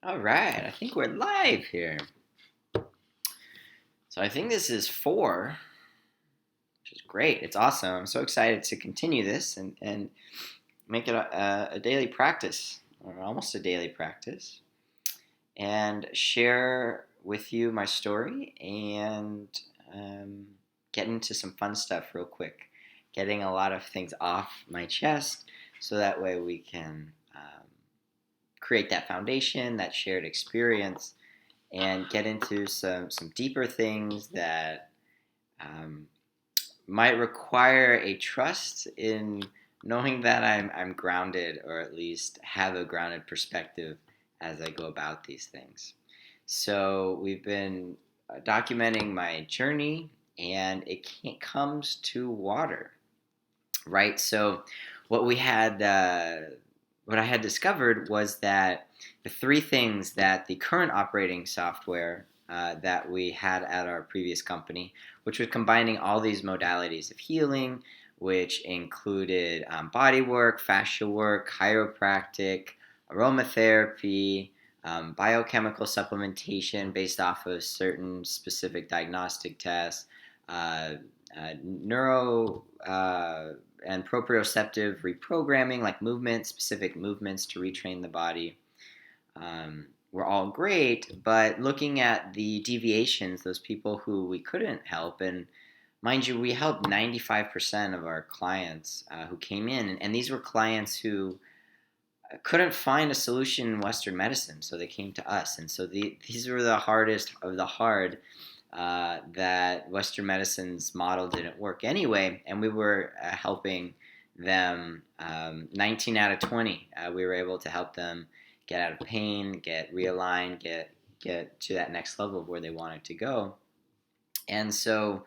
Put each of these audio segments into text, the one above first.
All right, I think we're live here. So I think this is 4, which is great. It's awesome. I'm so excited to continue this and make it a daily practice, or almost a daily practice, and share with you my story and um, get into some fun stuff real quick. Getting a lot of things off my chest so that way we can create that foundation, that shared experience, and get into some deeper things that um, might require a trust in knowing that I'm grounded, or at least have a grounded perspective as I go about these things. So we've been documenting my journey, and it comes to water, right? So what we had, what I had discovered was that the three things that the current operating software that we had at our previous company, which was combining all these modalities of healing, which included body work, fascia work, chiropractic, aromatherapy, biochemical supplementation based off of certain specific diagnostic tests, uh, neuro and proprioceptive reprogramming, like specific movements to retrain the body, were all great. But looking at the deviations, those people who we couldn't help, and mind you, we helped 95% of our clients who came in, and these were clients who couldn't find a solution in Western medicine, so they came to us. And so these were the hardest of the hard, that Western medicine's model didn't work anyway, and we were helping them 19 out of 20. We were able to help them get out of pain, get realigned, get to that next level of where they wanted to go. And so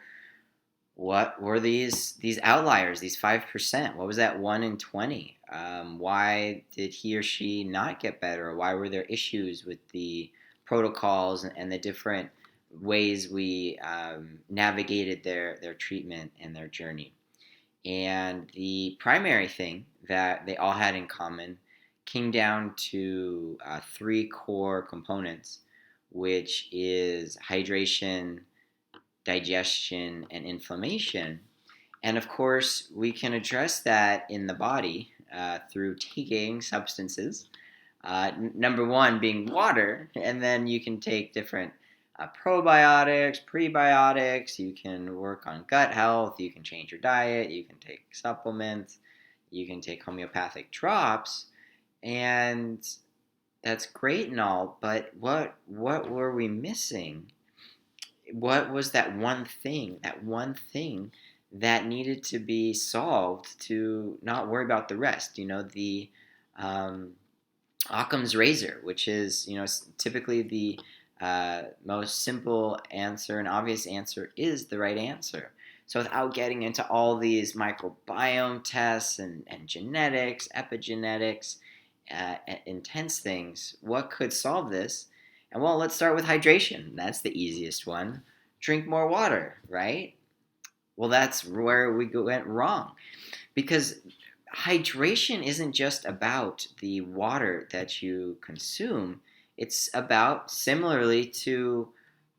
what were these outliers, these 5%? What was that 1 in 20? Why did he or she not get better? Why were there issues with the protocols and the different ways we navigated their treatment and their journey? And the primary thing that they all had in common came down to three core components, which is hydration, digestion, and inflammation. And of course, we can address that in the body through taking substances. Number one being water, and then you can take different probiotics, prebiotics. You can work on gut health. You can change your diet. You can take supplements. You can take homeopathic drops, and that's great and all. But what were we missing? What was that one thing? That one thing that needed to be solved to not worry about the rest. The um, Occam's razor, which is typically the most simple answer and obvious answer is the right answer. So without getting into all these microbiome tests and genetics, epigenetics, intense things, what could solve this? And well, let's start with hydration. That's the easiest one. Drink more water, right? Well, that's where we went wrong, because hydration isn't just about the water that you consume. It's about, similarly to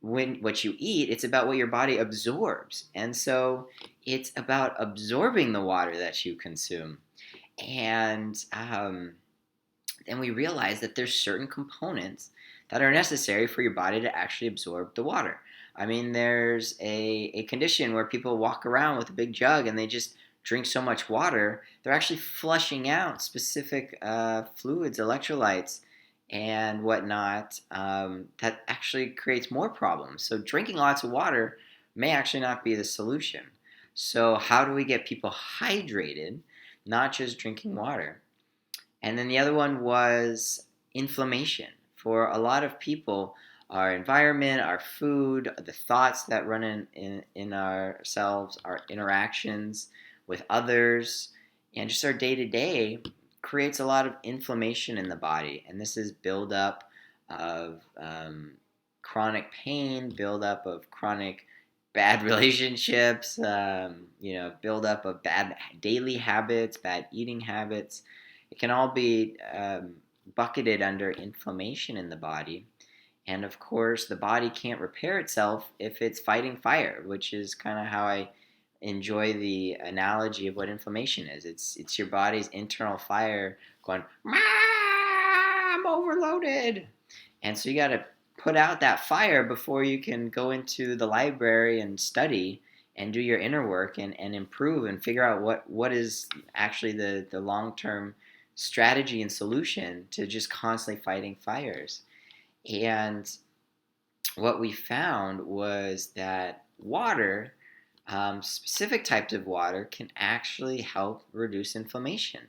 what you eat, it's about what your body absorbs. And so it's about absorbing the water that you consume. And then we realize that there's certain components that are necessary for your body to actually absorb the water. I mean, there's a condition where people walk around with a big jug and they just drink so much water, they're actually flushing out specific fluids, electrolytes, and whatnot, that actually creates more problems. So drinking lots of water may actually not be the solution. So how do we get people hydrated, not just drinking water? And then the other one was inflammation. For a lot of people, our environment, our food, the thoughts that run in ourselves, our interactions with others, and just our day to day creates a lot of inflammation in the body. And this is buildup of chronic pain, buildup of chronic bad relationships, buildup of bad daily habits, bad eating habits. It can all be bucketed under inflammation in the body. And of course, the body can't repair itself if it's fighting fire, which is kind of how I enjoy the analogy of what inflammation is. It's your body's internal fire going, I'm overloaded. And so you got to put out that fire before you can go into the library and study and do your inner work and improve and figure out what is actually the long-term strategy and solution to just constantly fighting fires. And what we found was that water, specific types of water, can actually help reduce inflammation.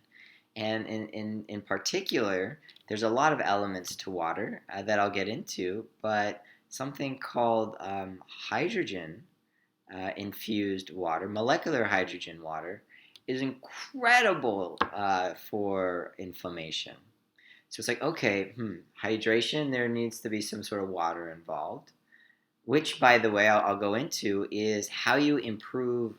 And in particular, there's a lot of elements to water that I'll get into, but something called hydrogen infused water, molecular hydrogen water, is incredible for inflammation. So it's like, okay, hydration, there needs to be some sort of water involved, which, by the way, I'll go into is how you improve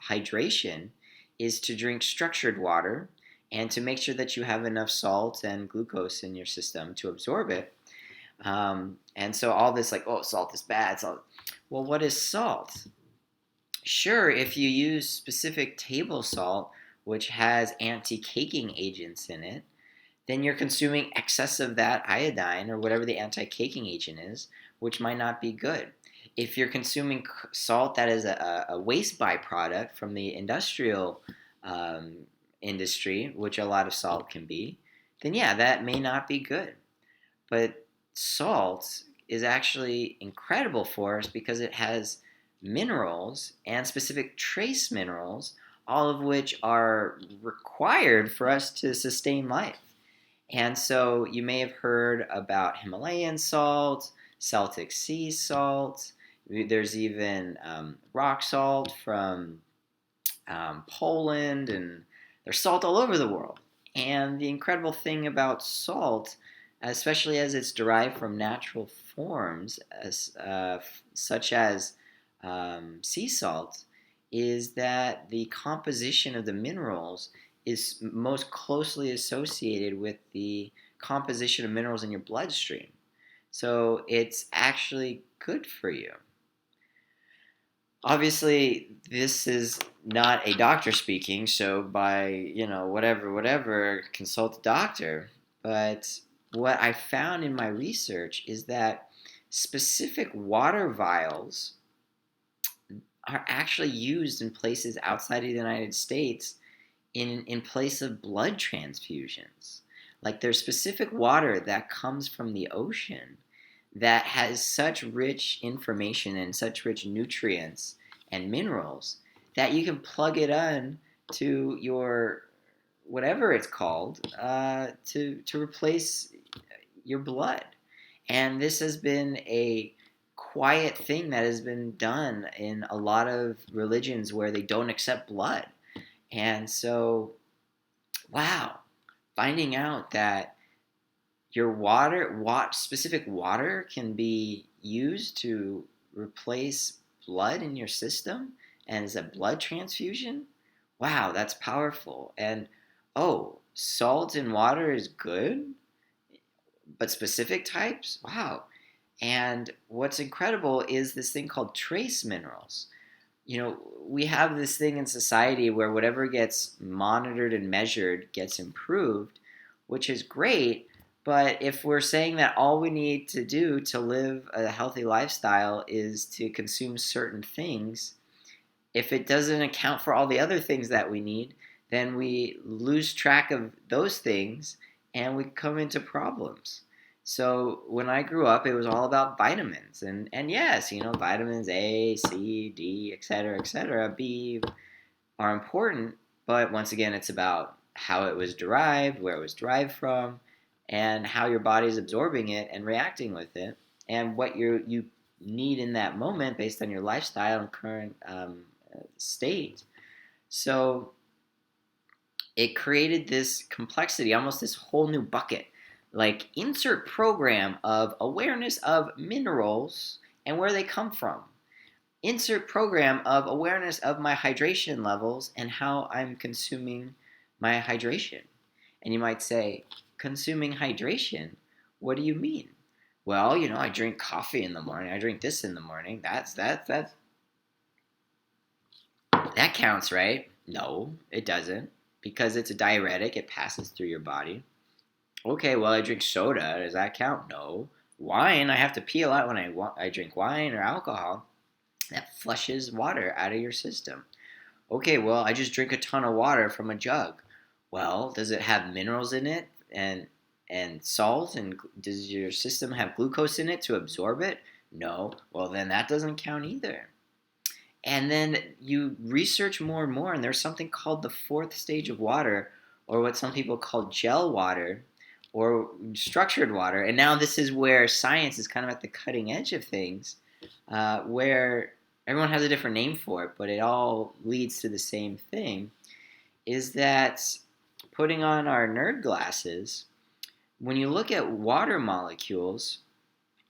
hydration is to drink structured water and to make sure that you have enough salt and glucose in your system to absorb it. And so all this like, oh, salt is bad. Salt. Well, what is salt? Sure, if you use specific table salt, which has anti-caking agents in it, then you're consuming excess of that iodine or whatever the anti-caking agent is, which might not be good. If you're consuming salt that is a waste byproduct from the industrial industry, which a lot of salt can be, then yeah, that may not be good. But salt is actually incredible for us because it has minerals and specific trace minerals, all of which are required for us to sustain life. And so you may have heard about Himalayan salt, Celtic sea salt. There's even rock salt from Poland, and there's salt all over the world. And the incredible thing about salt, especially as it's derived from natural forms, such as sea salt, is that the composition of the minerals is most closely associated with the composition of minerals in your bloodstream. So it's actually good for you. Obviously, this is not a doctor speaking, so by, whatever, consult a doctor. But what I found in my research is that specific water vials are actually used in places outside of the United States in place of blood transfusions. Like there's specific water that comes from the ocean that has such rich information and such rich nutrients and minerals that you can plug it on to your whatever it's called to replace your blood. And this has been a quiet thing that has been done in a lot of religions where they don't accept blood. And so, wow, finding out that your specific water can be used to replace blood in your system and as a blood transfusion, wow, that's powerful. And oh, salt in water is good, but specific types, wow. And what's incredible is this thing called trace minerals. We have this thing in society where whatever gets monitored and measured gets improved, which is great. But if we're saying that all we need to do to live a healthy lifestyle is to consume certain things, if it doesn't account for all the other things that we need, then we lose track of those things and we come into problems. So when I grew up, it was all about vitamins. And yes, vitamins A, C, D, etc., B are important. But once again, it's about how it was derived, where it was derived from, and how your body is absorbing it and reacting with it, and what you need in that moment based on your lifestyle and current state. So it created this complexity, almost this whole new bucket. Like insert program of awareness of minerals and where they come from. Insert program of awareness of my hydration levels and how I'm consuming my hydration. And you might say, consuming hydration. What do you mean? Well, I drink coffee in the morning. I drink this in the morning. That counts, right? No, it doesn't, because it's a diuretic. It passes through your body. Okay, well, I drink soda. Does that count? No. Wine, I have to pee a lot when I drink wine or alcohol. That flushes water out of your system. Okay, well, I just drink a ton of water from a jug. Well, does it have minerals in it and salt, and does your system have glucose in it to absorb it? No. Well, then that doesn't count either. And then you research more and more, and there's something called the fourth stage of water, or what some people call gel water, or structured water. And now this is where science is kind of at the cutting edge of things, where everyone has a different name for it, but it all leads to the same thing, is that putting on our nerd glasses, when you look at water molecules,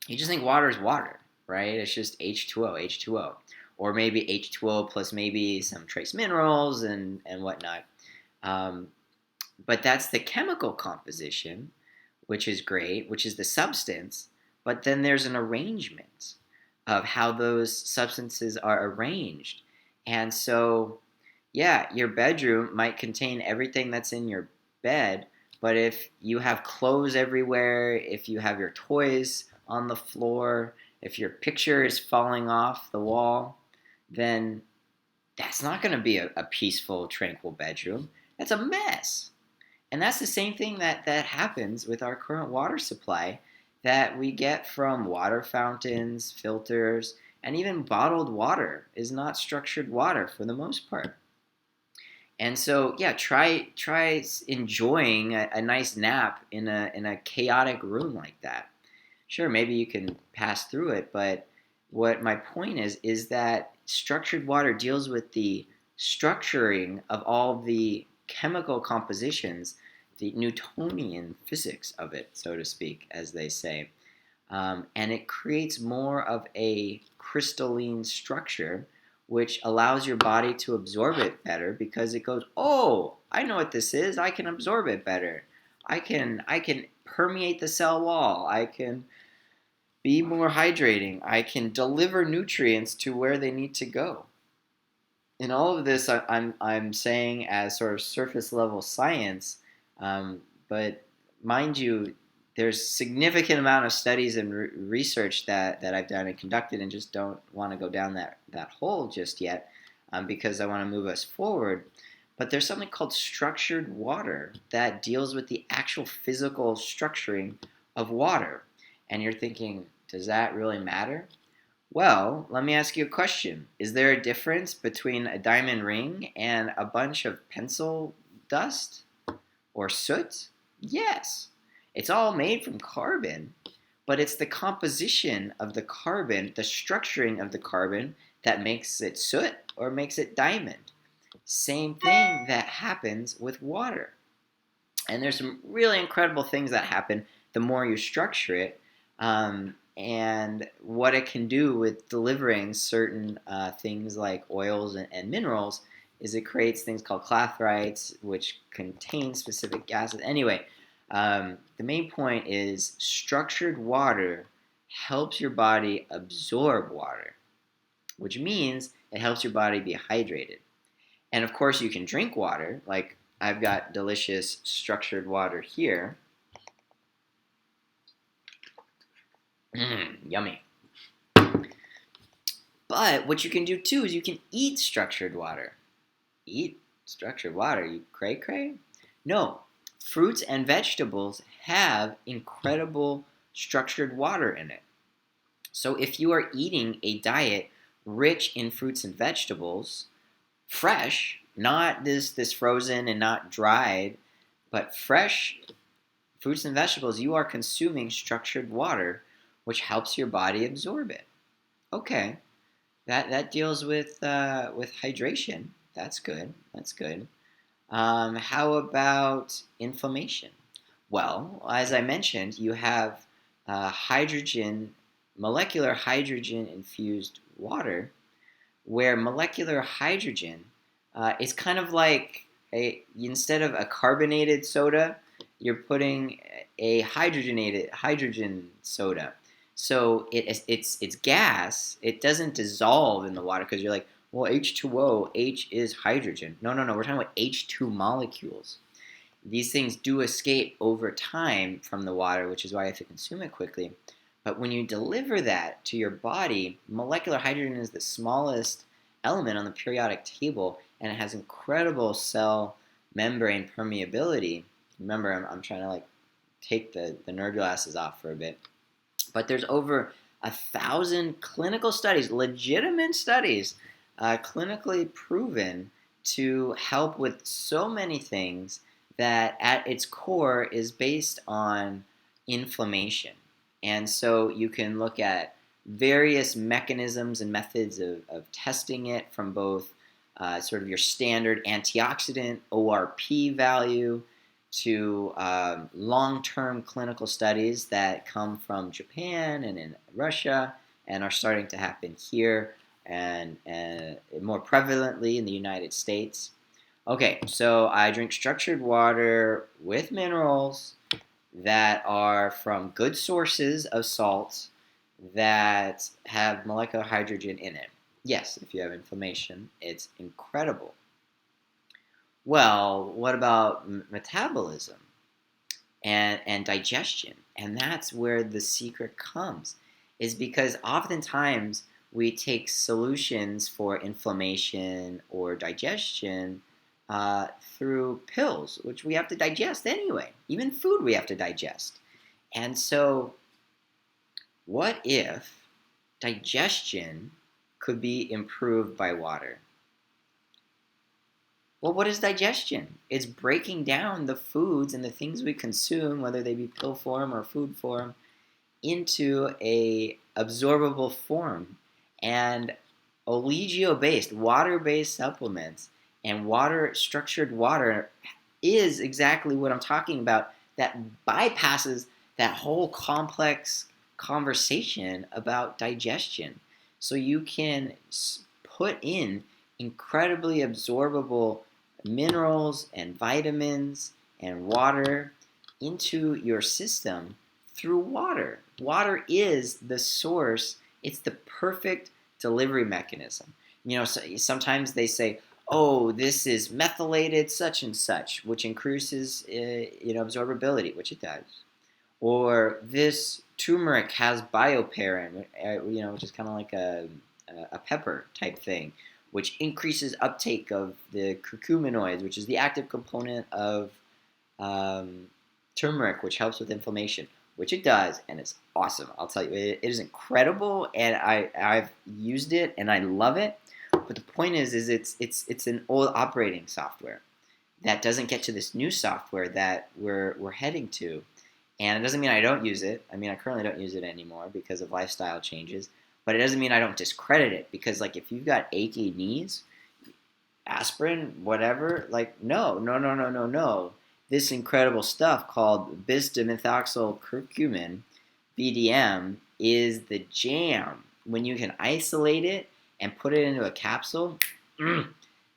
you just think water is water, right? It's just H2O, H2O. Or maybe H2O plus maybe some trace minerals and whatnot. But that's the chemical composition, which is great, which is the substance. But then there's an arrangement of how those substances are arranged. And so, yeah, your bedroom might contain everything that's in your bed, but if you have clothes everywhere, if you have your toys on the floor, if your picture is falling off the wall, then that's not going to be a peaceful, tranquil bedroom. That's a mess. And that's the same thing that happens with our current water supply that we get from water fountains, filters, and even bottled water is not structured water for the most part. And so, yeah, try enjoying a nice nap in a chaotic room like that. Sure, maybe you can pass through it, but what my point is that structured water deals with the structuring of all the chemical compositions, the Newtonian physics of it, so to speak, as they say. And it creates more of a crystalline structure, which allows your body to absorb it better because it goes, oh, I know what this is. I can absorb it better. I can permeate the cell wall. I can be more hydrating. I can deliver nutrients to where they need to go. And all of this I'm saying as sort of surface level science, but mind you, there's significant amount of studies and research that I've done and conducted, and just don't want to go down that hole just yet, because I want to move us forward. But there's something called structured water that deals with the actual physical structuring of water. And you're thinking, does that really matter? Well, let me ask you a question. Is there a difference between a diamond ring and a bunch of pencil dust or soot? Yes. It's all made from carbon, but it's the composition of the carbon, the structuring of the carbon, that makes it soot or makes it diamond. Same thing that happens with water. And there's some really incredible things that happen the more you structure it, and what it can do with delivering certain things like oils and minerals is it creates things called clathrites, which contain specific gases. Anyway, the main point is structured water helps your body absorb water, which means it helps your body be hydrated. And of course, you can drink water. Like I've got delicious structured water here. Yummy. But what you can do too is you can eat structured water. Eat structured water? You cray? No. Fruits and vegetables have incredible structured water in it. So if you are eating a diet rich in fruits and vegetables, fresh, not this frozen and not dried, but fresh fruits and vegetables, you are consuming structured water, which helps your body absorb it. Okay, that deals with hydration. That's good. How about inflammation? Well, as I mentioned, you have molecular hydrogen infused water, where molecular hydrogen is kind of like instead of a carbonated soda, you're putting a hydrogen soda. So it's gas. It doesn't dissolve in the water because you're like, well, H2O, H is hydrogen. No, no, no. We're talking about H2 molecules. These things do escape over time from the water, which is why you have to consume it quickly. But when you deliver that to your body, molecular hydrogen is the smallest element on the periodic table, and it has incredible cell membrane permeability. Remember, I'm trying to like take the nerd glasses off for a bit. But there's over 1,000 clinical studies, legitimate studies, clinically proven to help with so many things that at its core is based on inflammation. And so you can look at various mechanisms and methods of testing it from both sort of your standard antioxidant ORP value to long-term clinical studies that come from Japan and in Russia and are starting to happen here and more prevalently in the United States. Okay, so I drink structured water with minerals that are from good sources of salts that have molecular hydrogen in it. Yes, if you have inflammation, it's incredible. Well, what about metabolism and digestion? And that's where the secret comes, is because oftentimes we take solutions for inflammation or digestion through pills, which we have to digest anyway. Even food we have to digest. And so, what if digestion could be improved by water? Well, what is digestion? It's breaking down the foods and the things we consume, whether they be pill form or food form, into a absorbable form. And oligio-based, water-based supplements and structured water is exactly what I'm talking about. That bypasses that whole complex conversation about digestion. So you can put in incredibly absorbable minerals and vitamins and water into your system through water. Water is the source. It's the perfect delivery mechanism. So sometimes they say, oh, this is methylated such and such, which increases absorbability, which it does. Or this turmeric has bioperin, which is kind of like a pepper type thing, which increases uptake of the curcuminoids, which is the active component of turmeric, which helps with inflammation, which it does, and it's awesome. I'll tell you, it is incredible, and I've used it, and I love it. But the point is it's an old operating software that doesn't get to this new software that we're heading to. And it doesn't mean I don't use it. I mean, I currently don't use it anymore because of lifestyle changes. But it doesn't mean I don't discredit it, because like if you've got achy knees, aspirin, whatever, like no. This incredible stuff called bis-dimethoxyl curcumin, BDM, is the jam. When you can isolate it and put it into a capsule,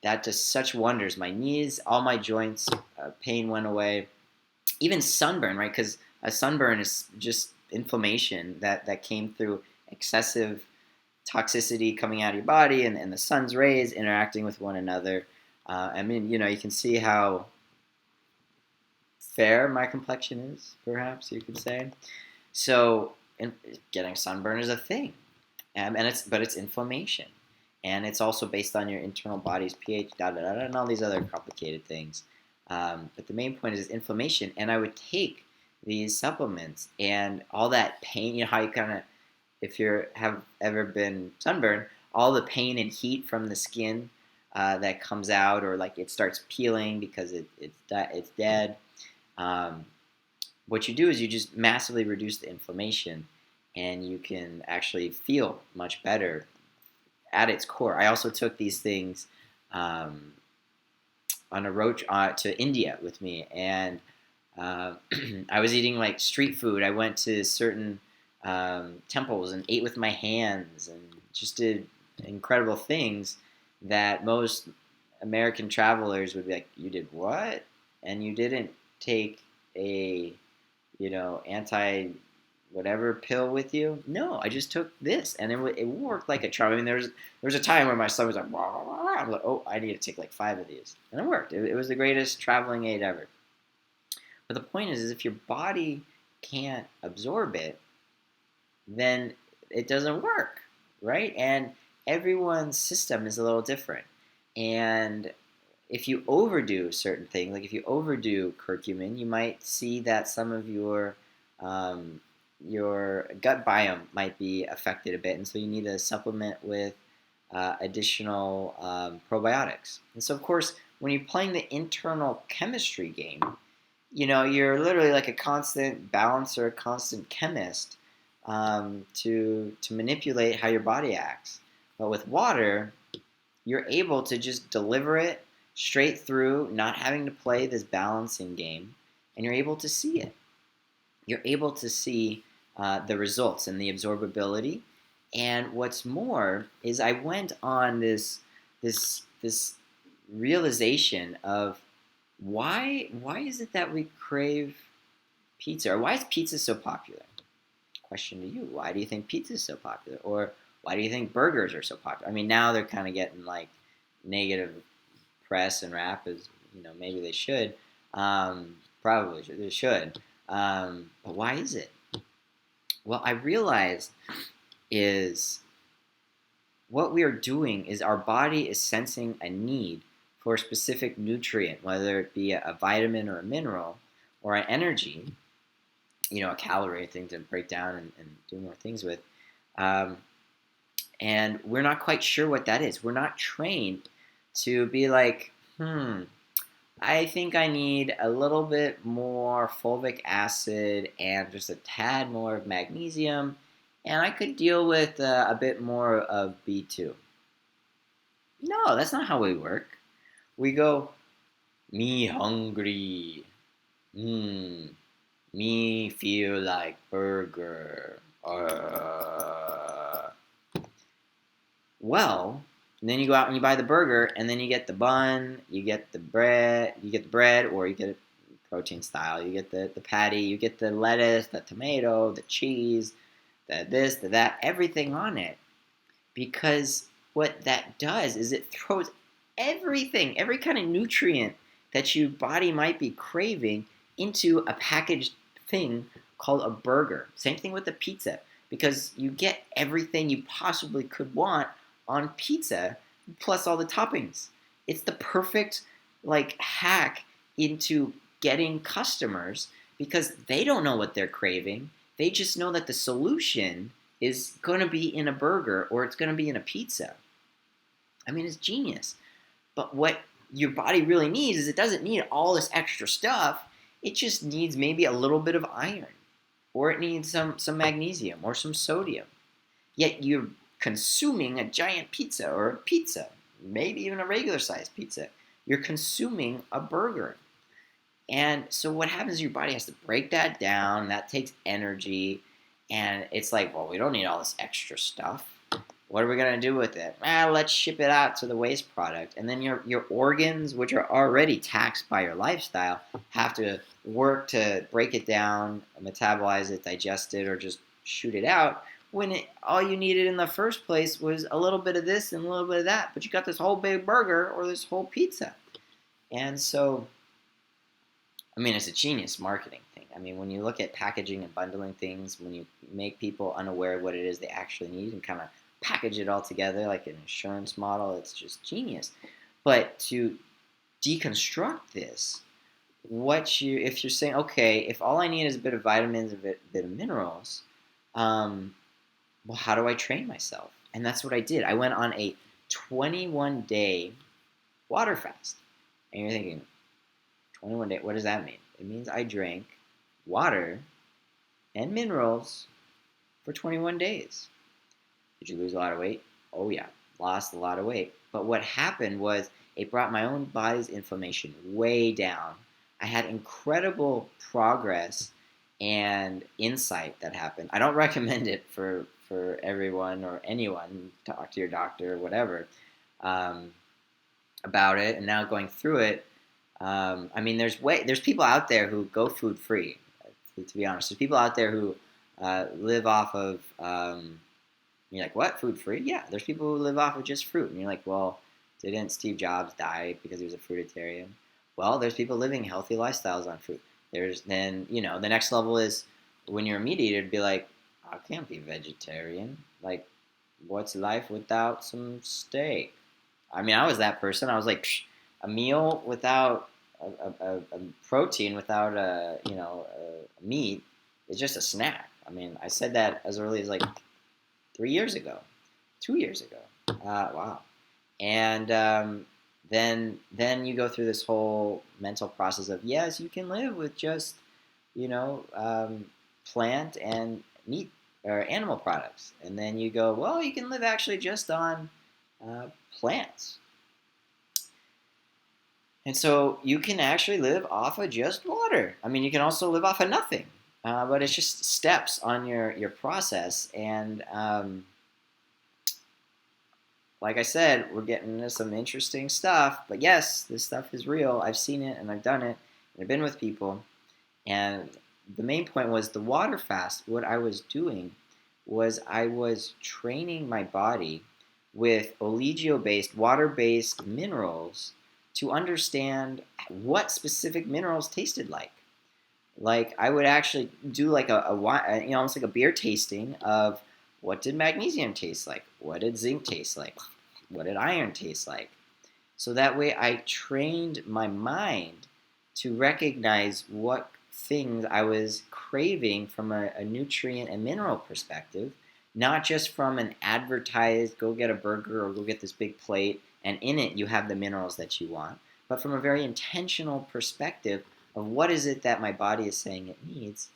that does such wonders. My knees, all my joints, pain went away. Even sunburn, right? Because a sunburn is just inflammation that came through excessive toxicity coming out of your body and the sun's rays interacting with one another. You can see how fair my complexion is, perhaps you could say. So, getting sunburn is a thing, but it's inflammation, and it's also based on your internal body's pH, and all these other complicated things. But the main point is inflammation, and I would take these supplements and all that pain. How you kind of, if you have ever been sunburned, all the pain and heat from the skin that comes out, or like it starts peeling because it's dead. What you do is you just massively reduce the inflammation, and you can actually feel much better at its core. I also took these things on a road to India with me, and I was eating like street food. I went to certain temples and ate with my hands and just did incredible things that most American travelers would be like, you did what? And you didn't take a, anti whatever pill with you. No, I just took this, and it worked like a charm. I mean, there was a time where my son was like, "Rah, rah, rah." I'm like, oh, I need to take like 5 of these, and it worked. It was the greatest traveling aid ever. But the point is if your body can't absorb it, then it doesn't work, right? And everyone's system is a little different. And if you overdo certain things, like if you overdo curcumin, you might see that some of your gut biome might be affected a bit, and so you need to supplement with additional probiotics. And so, of course, when you're playing the internal chemistry game, you're literally like a constant balancer, a constant chemist to manipulate how your body acts. But with water, you're able to just deliver it straight through, not having to play this balancing game, and you're able to see it. You're able to see the results and the absorbability. And what's more is I went on this realization of why is it that we crave pizza, or why is pizza so popular? Question to you: why do you think pizza is so popular, or why do you think burgers are so popular? I mean, now they're kind of getting like negative press and rap, as maybe they should. Probably they should. But why is it? Well, I realized is what we are doing is our body is sensing a need for a specific nutrient, whether it be a vitamin or a mineral or an energy, a calorie thing to break down and do more things with. And we're not quite sure what that is. We're not trained to be like, I think I need a little bit more fulvic acid and just a tad more of magnesium, and I could deal with a bit more of B2. No, that's not how we work. We go, me hungry. Me feel like burger. Well, and then you go out and you buy the burger, and then you get the bun, you get the bread, or you get it protein style, you get the patty, you get the lettuce, the tomato, the cheese, the this, the that, everything on it. Because what that does is it throws everything, every kind of nutrient that your body might be craving into a packaged thing called a burger. Same thing with the pizza, because you get everything you possibly could want on pizza, plus all the toppings. It's the perfect hack into getting customers, because they don't know what they're craving. They just know that the solution is going to be in a burger or it's going to be in a pizza. I mean, it's genius. But what your body really needs is it doesn't need all this extra stuff. It just needs maybe a little bit of iron, or it needs some magnesium or some sodium. Yet you're consuming a giant pizza, or a pizza, maybe even a regular sized pizza. You're consuming a burger. And so what happens is your body has to break that down. That takes energy. And it's like, well, we don't need all this extra stuff. What are we going to do with it? Let's ship it out to the waste product. And then your organs, which are already taxed by your lifestyle, have to work to break it down, metabolize it, digest it, or just shoot it out, when all you needed in the first place was a little bit of this and a little bit of that. But you got this whole big burger or this whole pizza. And so, I mean, it's a genius marketing thing. I mean, when you look at packaging and bundling things, when you make people unaware of what it is they actually need and kind of package it all together like an insurance model, it's just genius. But to deconstruct this, if you're saying, okay, if all I need is a bit of vitamins, a bit of minerals, well, how do I train myself? And that's what I did. I went on a 21-day water fast. And you're thinking, 21 days, what does that mean? It means I drank water and minerals for 21 days. Did you lose a lot of weight? Oh yeah, lost a lot of weight. But what happened was it brought my own body's inflammation way down. I had incredible progress and insight that happened. I don't recommend it for everyone or anyone. Talk to your doctor or whatever about it. And now going through it, I mean, there's people out there who go food free. To be honest, there's people out there who live off of. You're like, what? Food free? Yeah, there's people who live off of just fruit, and you're like, well, didn't Steve Jobs die because he was a fruitarian? Well, there's people living healthy lifestyles on fruit. There's then the next level is when you're a meat eater to be like, I can't be vegetarian. Like, what's life without some steak? I mean, I was that person. I was like, psh, a meal without a protein, without a meat, is just a snack. I mean, I said that as early as like 3 years ago, 2 years ago. Wow. And then you go through this whole mental process of yes, you can live with just you know plant and meat or animal products, and then you go, well, you can live actually just on plants, and so you can actually live off of just water. I mean, you can also live off of nothing, but it's just steps on your process, and like I said, we're getting into some interesting stuff. But yes, this stuff is real. I've seen it and I've done it. And I've been with people. And the main point was the water fast. What I was doing was I was training my body with oligio-based, water-based minerals to understand what specific minerals tasted like. Like I would actually do like almost like a beer tasting of what did magnesium taste like, what did zinc taste like, what did iron taste like. So that way I trained my mind to recognize what things I was craving from a nutrient and mineral perspective, not just from an advertised go get a burger or go get this big plate and in it you have the minerals that you want, but from a very intentional perspective of what is it that my body is saying it needs.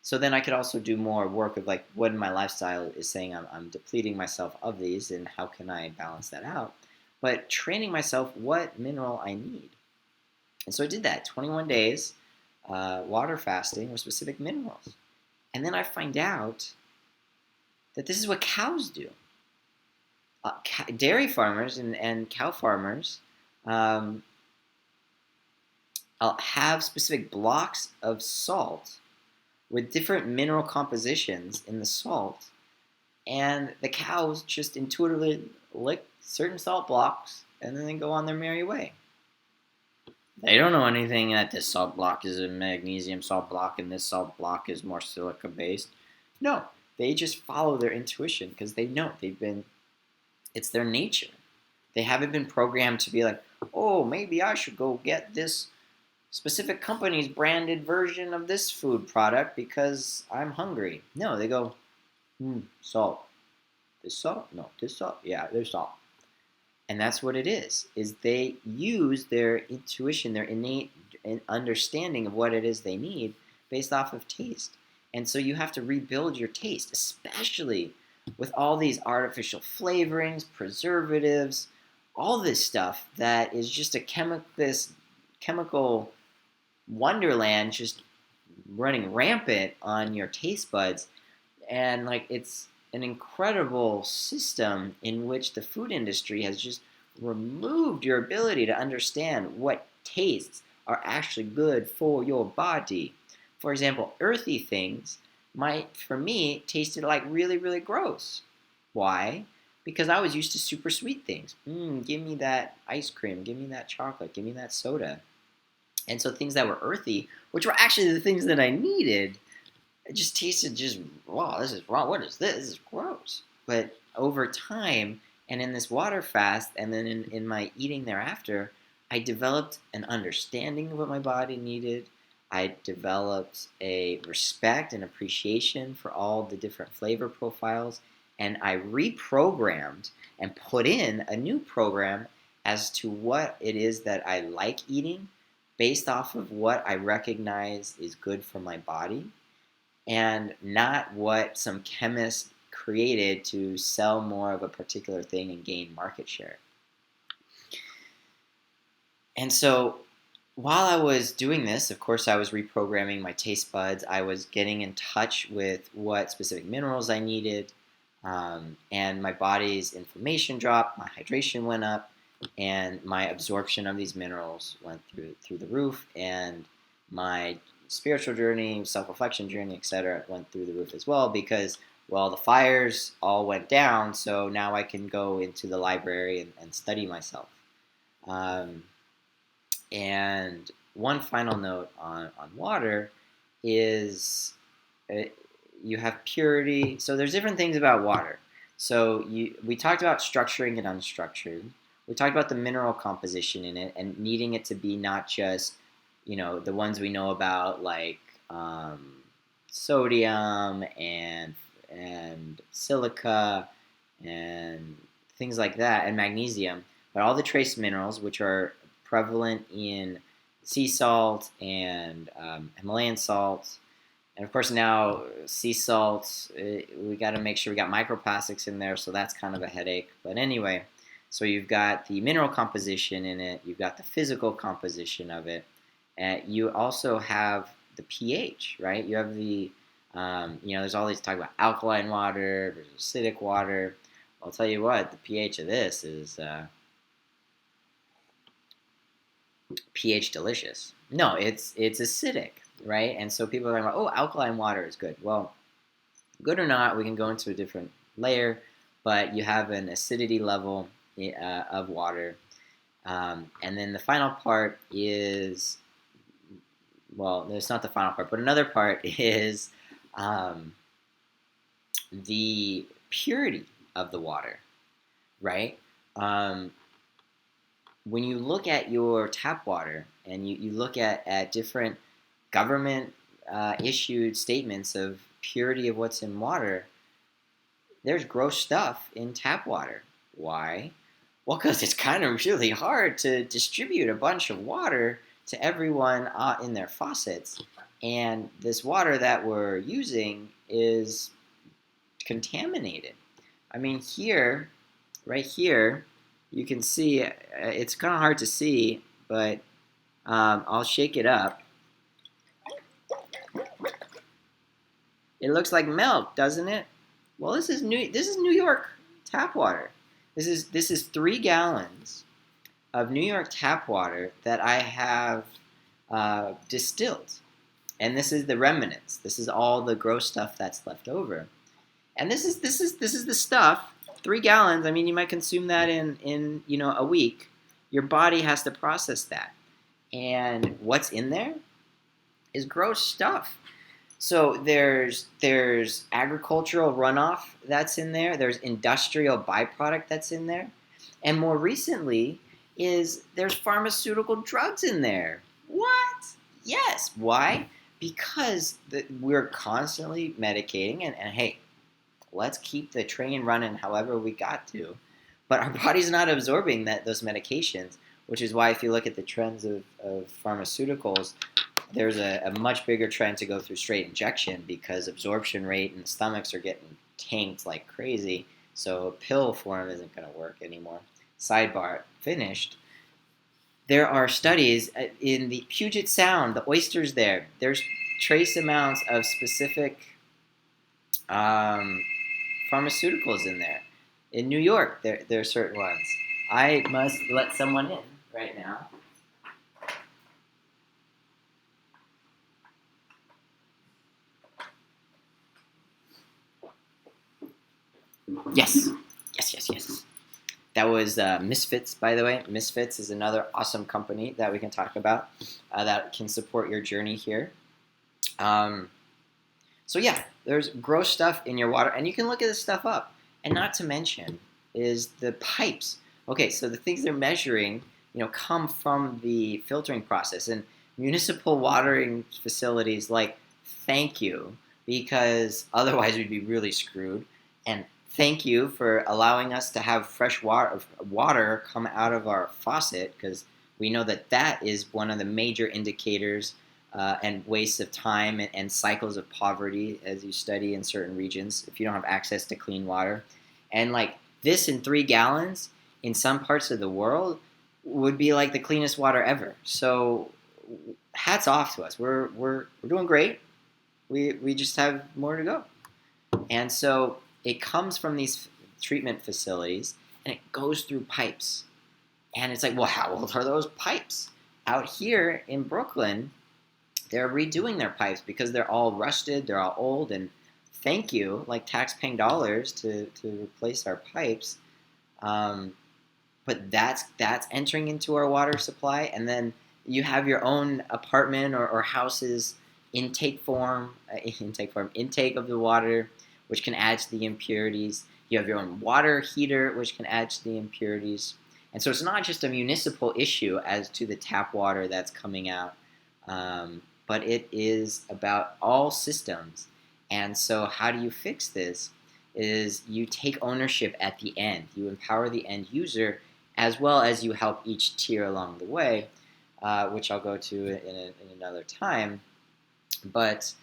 So then I could also do more work of like what in my lifestyle is saying I'm depleting myself of these and how can I balance that out. But training myself what mineral I need. And so I did that 21 days, water fasting with specific minerals. And then I find out that this is what cows do. Dairy farmers and cow farmers um, have specific blocks of salt with different mineral compositions in the salt, and the cows just intuitively lick certain salt blocks and then they go on their merry way. They don't know anything that this salt block is a magnesium salt block and this salt block is more silica based. No, they just follow their intuition because they know it's their nature. They haven't been programmed to be like, oh, maybe I should go get this specific company's branded version of this food product because I'm hungry. No, they go, salt. This salt? No, this salt. Yeah, there's salt. And that's what it is they use their intuition, their innate understanding of what it is they need based off of taste. And so you have to rebuild your taste, especially with all these artificial flavorings, preservatives, all this stuff that is just this chemical wonderland just running rampant on your taste buds. And like it's an incredible system in which the food industry has just removed your ability to understand what tastes are actually good for your body. For example, earthy things might, for me, tasted like really, really gross. Why? Because I was used to super sweet things. Give me that ice cream, give me that chocolate, give me that soda. And so things that were earthy, which were actually the things that I needed, it just tasted just, wow, this is wrong. What is this? This is gross. But over time, and in this water fast, and then in my eating thereafter, I developed an understanding of what my body needed. I developed a respect and appreciation for all the different flavor profiles. And I reprogrammed and put in a new program as to what it is that I like eating based off of what I recognize is good for my body and not what some chemist created to sell more of a particular thing and gain market share. And so while I was doing this, of course, I was reprogramming my taste buds. I was getting in touch with what specific minerals I needed, and my body's inflammation dropped, my hydration went up, and my absorption of these minerals went through the roof, and my spiritual journey, self-reflection journey, etc., went through the roof as well, because well, the fires all went down, so now I can go into the library and study myself. um, and one final note on water is, uh, you have purity. So there's different things about water. So we talked about structuring and unstructured. We talked about the mineral composition in it and needing it to be not just, the ones we know about, like sodium and silica and things like that, and magnesium, but all the trace minerals which are prevalent in sea salt and Himalayan salt. And of course, now sea salts, we got to make sure we got microplastics in there, so that's kind of a headache. But anyway, so you've got the mineral composition in it, you've got the physical composition of it, and you also have the pH, right? You have there's all these talk about alkaline water versus acidic water. I'll tell you what, the pH of this is pH delicious. No, it's acidic, right? And so people are talking about, oh, alkaline water is good. Well, good or not, we can go into a different layer, but you have an acidity level of water. And then the final part is, well, it's not the final part, but another part is the purity of the water, right? When you look at your tap water and you look at different government issued statements of purity of what's in water, there's gross stuff in tap water. Why? Well, because it's kind of really hard to distribute a bunch of water to everyone in their faucets. And this water that we're using is contaminated. I mean, right here, you can see, it's kind of hard to see, but I'll shake it up. It looks like milk, doesn't it? Well, this is New York tap water. This is 3 gallons of New York tap water that I have distilled, and this is the remnants. This is all the gross stuff that's left over, and this is the stuff. 3 gallons. I mean, you might consume that in a week. Your body has to process that, and what's in there is gross stuff. So there's agricultural runoff that's in there. There's industrial byproduct that's in there, and more recently there's pharmaceutical drugs in there. What? Yes. Why? Because we're constantly medicating, and hey, let's keep the train running however we got to, but our body's not absorbing those medications, which is why if you look at the trends of pharmaceuticals, there's a much bigger trend to go through straight injection because absorption rate in the stomachs are getting tanked like crazy. So pill form isn't going to work anymore. Sidebar, finished. There are studies in the Puget Sound, the oysters there. There's trace amounts of specific pharmaceuticals in there. In New York, there are certain ones. I must let someone in right now. Yes. That was Misfits, by the way. Misfits is another awesome company that we can talk about that can support your journey here. So yeah, there's gross stuff in your water, and you can look at this stuff up. And not to mention is the pipes. Okay, so the things they're measuring, come from the filtering process. And municipal watering facilities, like, thank you, because otherwise we'd be really screwed. And thank you for allowing us to have fresh water come out of our faucet, because we know that is one of the major indicators and wastes of time and cycles of poverty as you study in certain regions if you don't have access to clean water. And like this in 3 gallons in some parts of the world would be like the cleanest water ever. So hats off to us. We're doing great. We just have more to go. And so it comes from these treatment facilities and it goes through pipes. And it's like, well, how old are those pipes? Out here in Brooklyn, they're redoing their pipes because they're all rusted, they're all old, and thank you, like tax-paying dollars to replace our pipes. Um, but that's entering into our water supply, and then you have your own apartment or house's intake of the water, which can add to the impurities. You have your own water heater, which can add to the impurities. And so it's not just a municipal issue as to the tap water that's coming out, but it is about all systems. And so how do you fix this? Is you take ownership at the end. You empower the end user as well as you help each tier along the way, which I'll go to in another time. But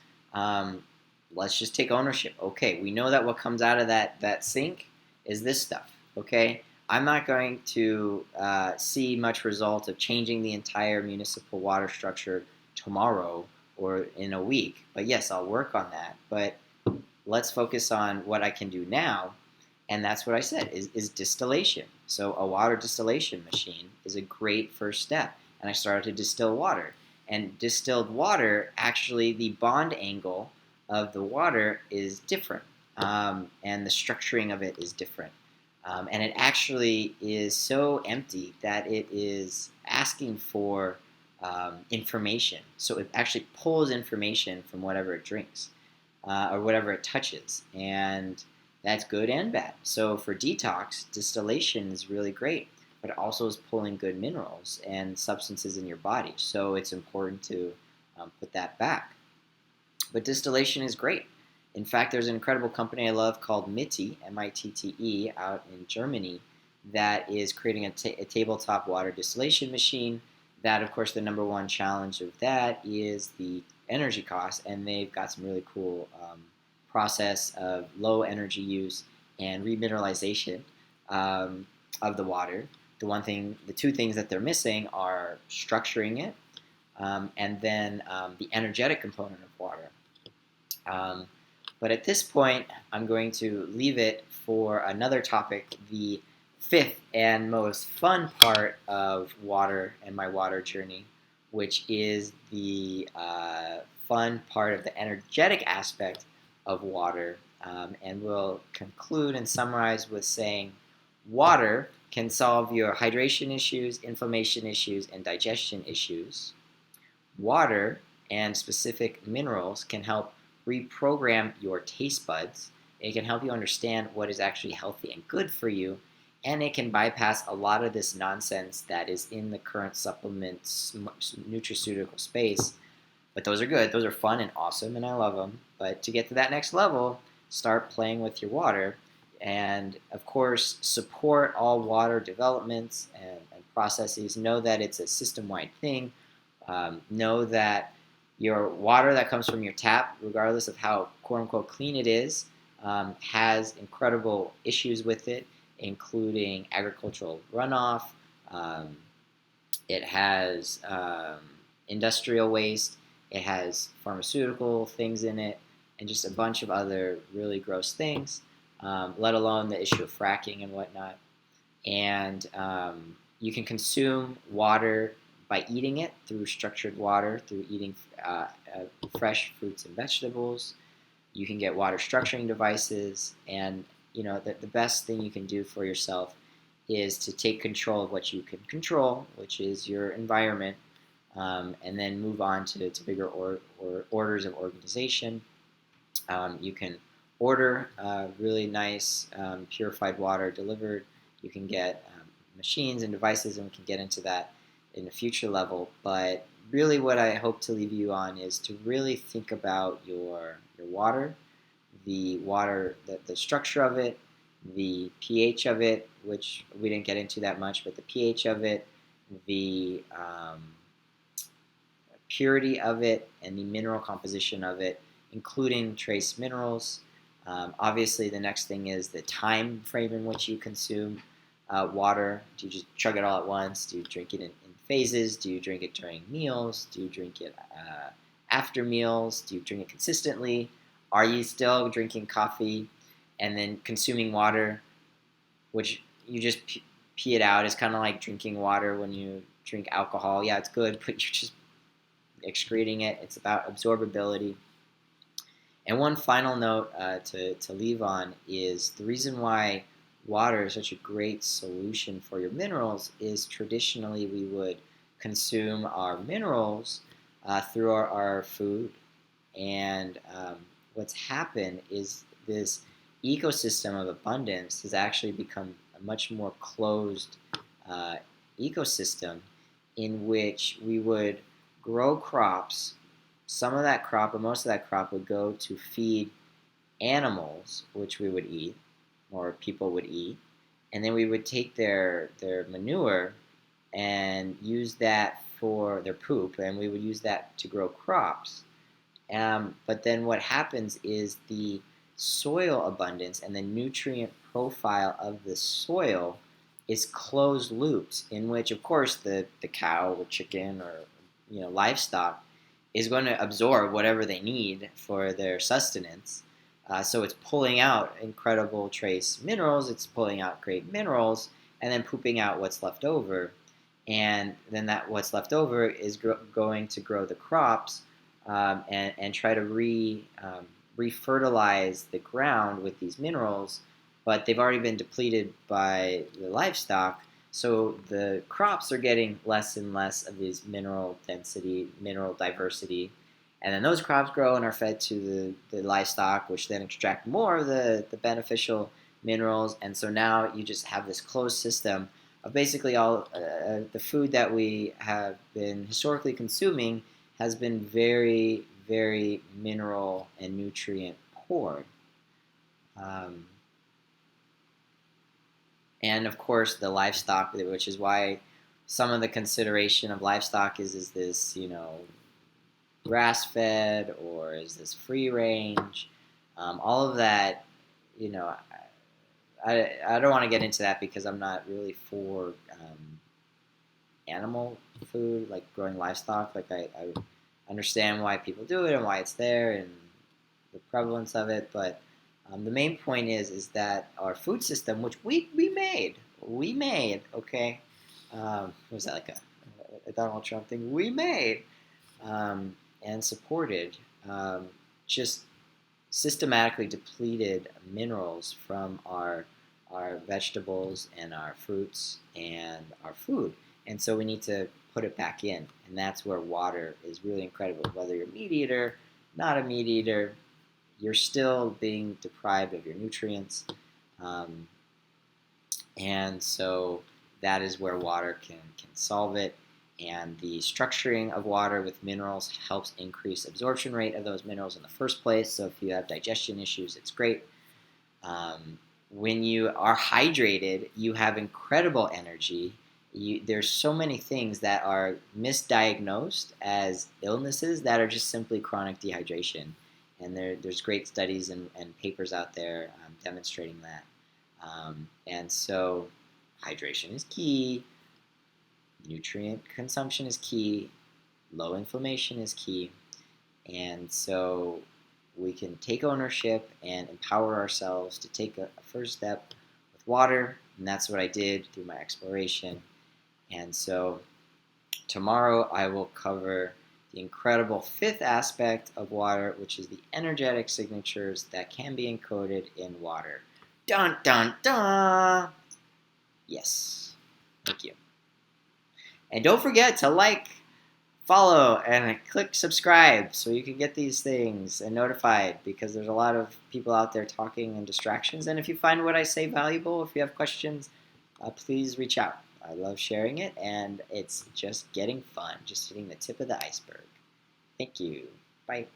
let's just take ownership. Okay, we know that what comes out of that sink is this stuff. Okay, I'm not going to see much result of changing the entire municipal water structure tomorrow or in a week. But yes, I'll work on that. But let's focus on what I can do now, and that's what I said is distillation. So a water distillation machine is a great first step, and I started to distill water. And distilled water, actually, the bond angle of the water is different, and the structuring of it is different. And it actually is so empty that it is asking for information. So it actually pulls information from whatever it drinks or whatever it touches. And that's good and bad. So for detox, distillation is really great, but it also is pulling good minerals and substances in your body. So it's important to put that back. But distillation is great. In fact, there's an incredible company I love called Mitte, M-I-T-T-E, out in Germany, that is creating a tabletop water distillation machine. That, of course, the number one challenge of that is the energy cost, and they've got some really cool process of low energy use and remineralization of the water. The two things that they're missing are structuring it, and then the energetic component of water. But at this point, I'm going to leave it for another topic, the fifth and most fun part of water and my water journey, which is the fun part of the energetic aspect of water. And we'll conclude and summarize with saying water can solve your hydration issues, inflammation issues, and digestion issues. Water and specific minerals can help reprogram your taste buds. It can help you understand what is actually healthy and good for you, and it can bypass a lot of this nonsense that is in the current supplements nutraceutical space. But those are good, those are fun and awesome, and I love them. But to get to that next level, start playing with your water, and of course support all water developments and processes. Know that it's a system-wide thing. Know that your water that comes from your tap, regardless of how quote-unquote clean it is, has incredible issues with it, including agricultural runoff. It has industrial waste. It has pharmaceutical things in it, and just a bunch of other really gross things, let alone the issue of fracking and whatnot. And you can consume water by eating it through structured water, through eating fresh fruits and vegetables. You can get water structuring devices, and the best thing you can do for yourself is to take control of what you can control, which is your environment, and then move on to bigger orders of organization. You can order really nice purified water delivered. You can get machines and devices, and we can get into that in a future level. But really what I hope to leave you on is to really think about your water, the structure of it, the pH of it, which we didn't get into that much, but the pH of it, the purity of it, and the mineral composition of it, including trace minerals. Obviously, the next thing is the time frame in which you consume water. Do you just chug it all at once? Do you drink it in phases? Do you drink it during meals? Do you drink it after meals? Do you drink it consistently? Are you still drinking coffee and then consuming water, which you just pee it out. It's kind of like drinking water when you drink alcohol. Yeah, it's good, but you're just excreting it. It's about absorbability. And one final note to leave on is the reason why water is such a great solution for your minerals is traditionally we would consume our minerals through our food. And what's happened is this ecosystem of abundance has actually become a much more closed uh, ecosystem in which we would grow crops. Some of that crop, or most of that crop, would go to feed animals, which we would eat, or people would eat, and then we would take their manure and use that for their poop, and we would use that to grow crops. But then what happens is the soil abundance and the nutrient profile of the soil is closed loops in which, of course, the cow or chicken or livestock is going to absorb whatever they need for their sustenance. So it's pulling out incredible trace minerals, it's pulling out great minerals, and then pooping out what's left over. And then that what's left over is going to grow the crops and try to refertilize the ground with these minerals, but they've already been depleted by the livestock. So the crops are getting less and less of these mineral density, mineral diversity, and then those crops grow and are fed to the livestock, which then extract more of the beneficial minerals. And so now you just have this closed system of basically all the food that we have been historically consuming has been very, very mineral and nutrient poor. Um, and of course, the livestock, which is why some of the consideration of livestock is this, grass fed or is this free range? All of that, you know, I don't want to get into that because I'm not really for animal food, like growing livestock. Like I understand why people do it and why it's there and the prevalence of it, but the main point is that our food system, which we made, okay, was that like a Donald Trump thing? We made and supported, just systematically depleted minerals from our vegetables and our fruits and our food. And so we need to put it back in. And that's where water is really incredible. Whether you're a meat eater, not a meat eater, you're still being deprived of your nutrients. Um, and so that is where water can solve it. And the structuring of water with minerals helps increase absorption rate of those minerals in the first place. So if you have digestion issues, it's great. When you are hydrated, you have incredible energy. There's so many things that are misdiagnosed as illnesses that are just simply chronic dehydration. And there's great studies and papers out there demonstrating that. And so hydration is key, nutrient consumption is key, low inflammation is key. And so we can take ownership and empower ourselves to take a first step with water. And that's what I did through my exploration. And so tomorrow I will cover the incredible fifth aspect of water, which is the energetic signatures that can be encoded in water. Dun, dun, dun! Yes. Thank you. And don't forget to like, follow, and click subscribe so you can get these things and notified, because there's a lot of people out there talking and distractions. And if you find what I say valuable, if you have questions, please reach out. I love sharing it, and it's just getting fun, just hitting the tip of the iceberg. Thank you. Bye.